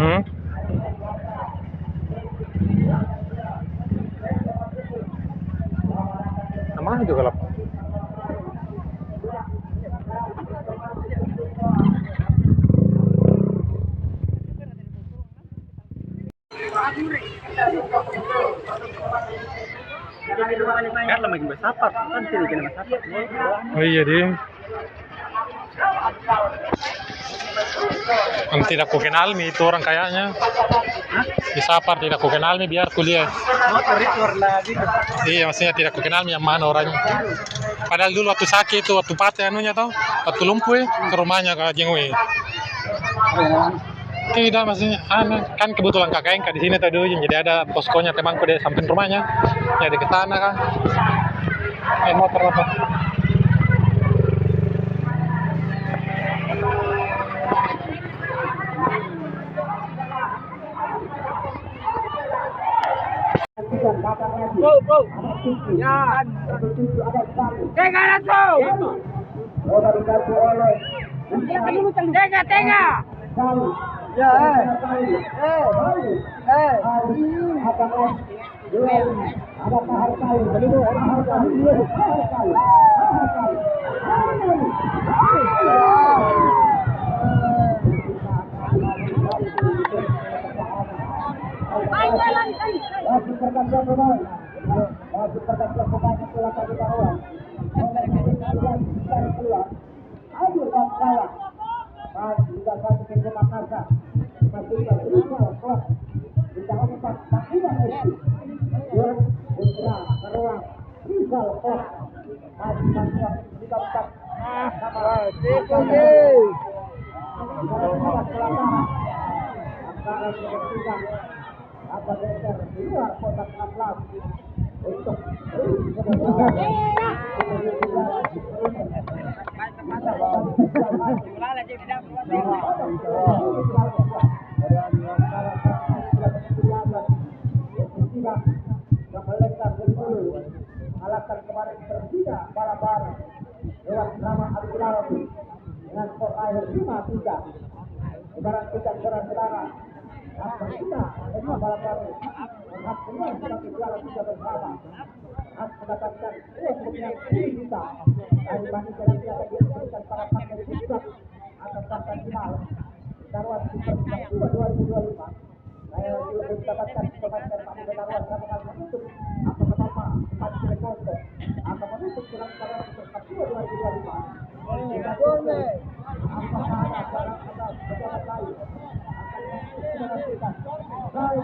Hmm? Namanya juga gelap. Oh iya deh. Yang tidak ku kenal nih itu orang kayaknya. Di Sapar tidak ku kenal nih biar kuliah. Iya maksudnya tidak ku kenal nih yang mana orangnya. Padahal dulu waktu sakit itu waktu patah anunya tau, waktu lumpuh ke rumahnya ke Jengui. Tidak maksudnya kan kebetulan kakak yang di sini tadi jadi ada poskonya temanku di samping rumahnya. Jadi ke sana kan. Motor apa? Bro. Ya. Tega langsung. Tega. Ya. Alasan kemarin tersedia bala-bala lewat nama Abdullah dengan skor akhir 5-3. Ibarat kita saudara-saudara, kita dengan bala-bala hak keluar sebagai juara tiga bersama, hak mendapatkan uang kemenangan 10 juta dari bagi dari siapa yang diberikan para partai pusat atas tahta final Darwan Super Cup 2025. Saya juga mendapatkan informasi dari Pak Darwan akan menutup apa pertama 4 konten akan menutup dengan Darwan Super Cup 2025. Kita boleh apakah ada pejabat lain akan menentukan kali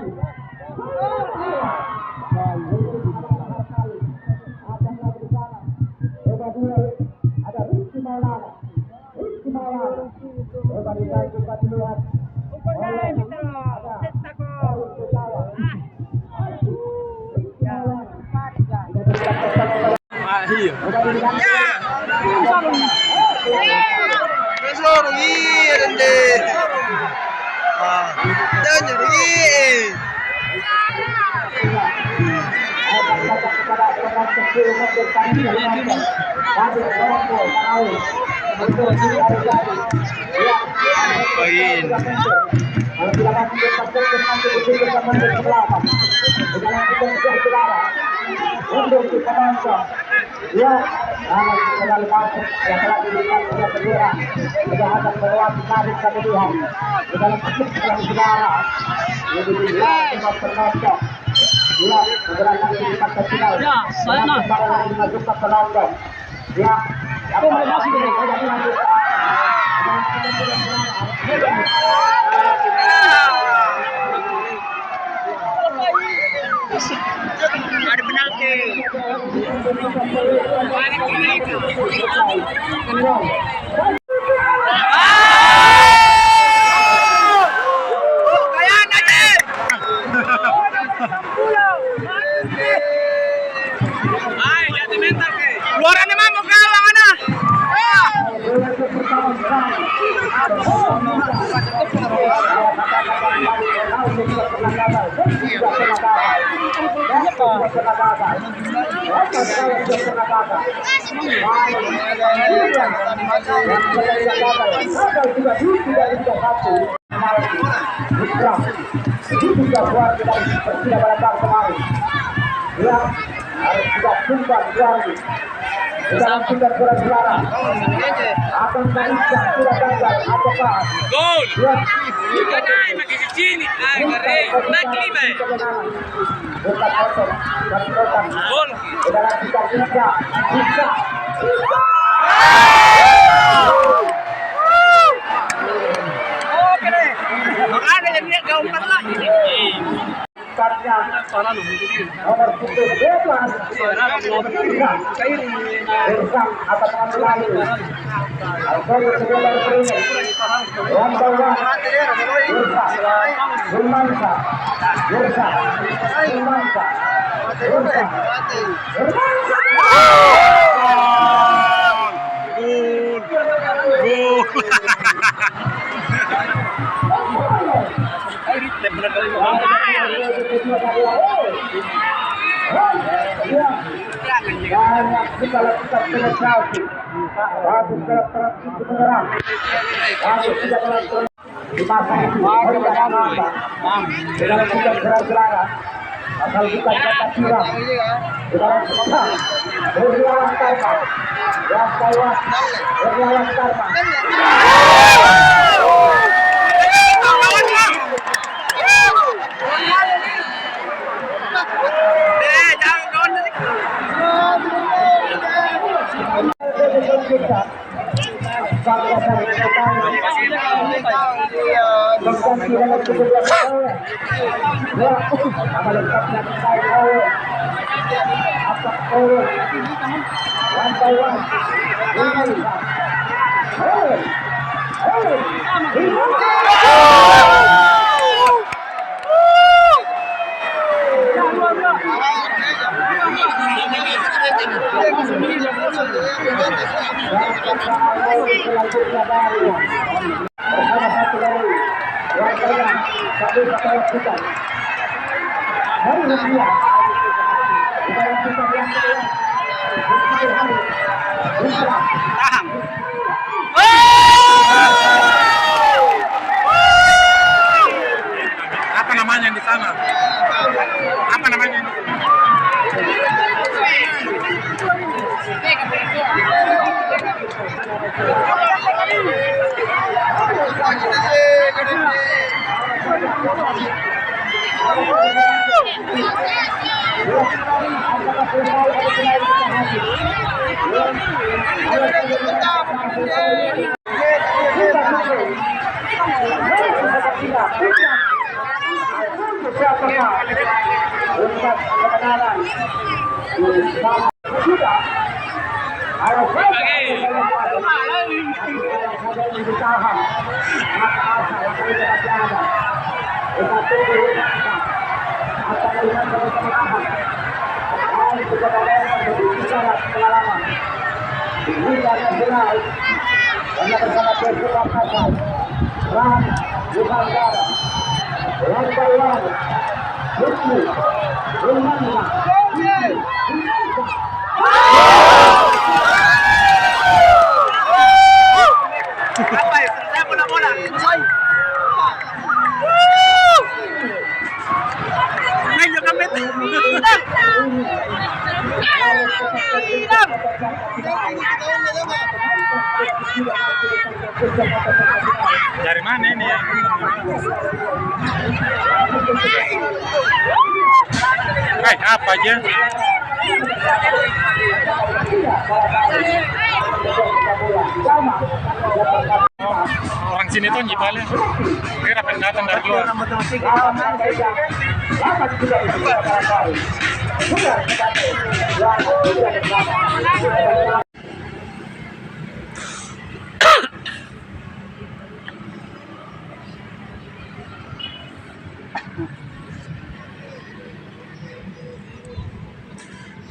ada Rizky Maulana ya, anak sekali masuk yang telah diberikan oleh kedua sudah akan melewati tarik kemudian di dalam ekip saudara lebih tinggi tempat penonton perempat ke final. Kembali dimasukkan ke London. Ya, apa masih dilanjut? Ada penalti. Luaran emang mau kalah mana? Ya, harus sudah sumpah lagi. Dalam sudah suara akan Malaysia sudah gagal apakah Gol. ya Kita naik makin di sini. Ay, kare. Naik lima. bukan otot dan otak Gol. dalam kita bisa Oke deh. Makanya jadi kau empat lah. karena nomor 11 Irsam atas mengambil alih Al-Qadir segala berperingin yang bawah Irsam Zulmansa Irsam Zulmansa Irsam banyak kita lakukan penetrasi bagus karakter itu menyerang bagus tidak karakter di masa itu tidak masa dengan kita gerak-gerak asal kita kata tiram di dalam kita berlawan karma berlawan karma Apa namanya di sana? Apa namanya? Apa ya? Saya bola-bola. Main juga met. Dari mana ini ya? Apa aja? Orang sini tuh nyipalnya. Kira datang dari luar.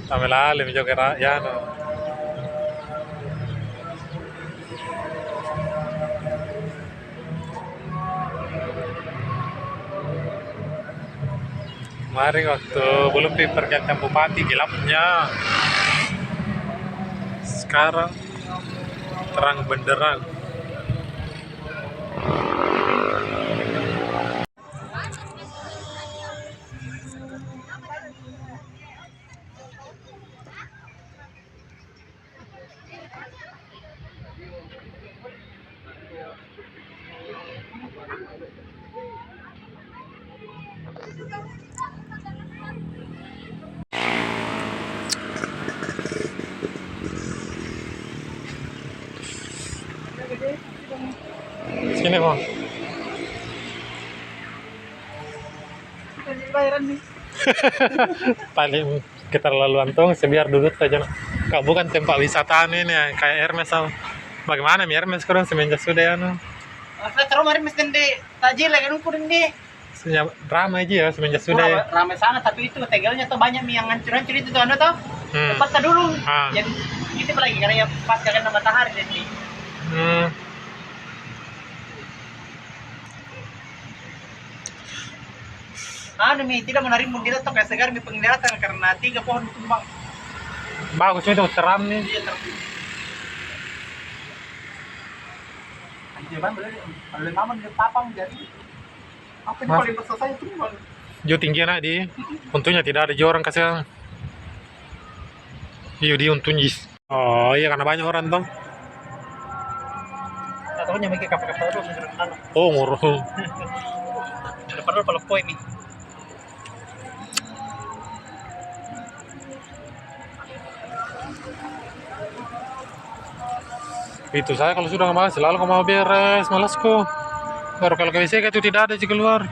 Sampai lalim juga ya no. Kemarin waktu belum pergantian bupati gelapnya. Sekarang terang benderang. Sini kok. Paling keterlaluan tuh sebiar duduk saja. Kau bukan tempat wisata ini kayak Hermes. Bagaimana Hermes sekarang semenjak sudah ya no? Terus kemarin mesti di tajil lagi numpuk di. Sudah ramai aja ya semenjak sudah ya. Ramai sana tapi itu tegelnya tuh banyak yang hancur-hancur itu tuh anu tuh. Tempat dulu. Jadi itu lagi karena ya pas kena matahari jadi. Tidak menarik mundial atau kayak segar penglihatan karena 3 pohon tumbang. Bagus itu teram nih. Iya teram. Anjir bang, kalau maman di papang jadi apa yang paling besar saya tumbang. Jo tinggi anak di. Untungnya tidak ada orang kasih. Iya di untungnya. Oh iya karena banyak orang tuh. Ataunya mikir kapal-kapal dulu menjelaskan. Oh ngurus. Padahal kalau poin nih. Itu saya kalau sudah nggak mau selalu mau beres malasku. Baru kalau ke WC itu tidak ada di keluar.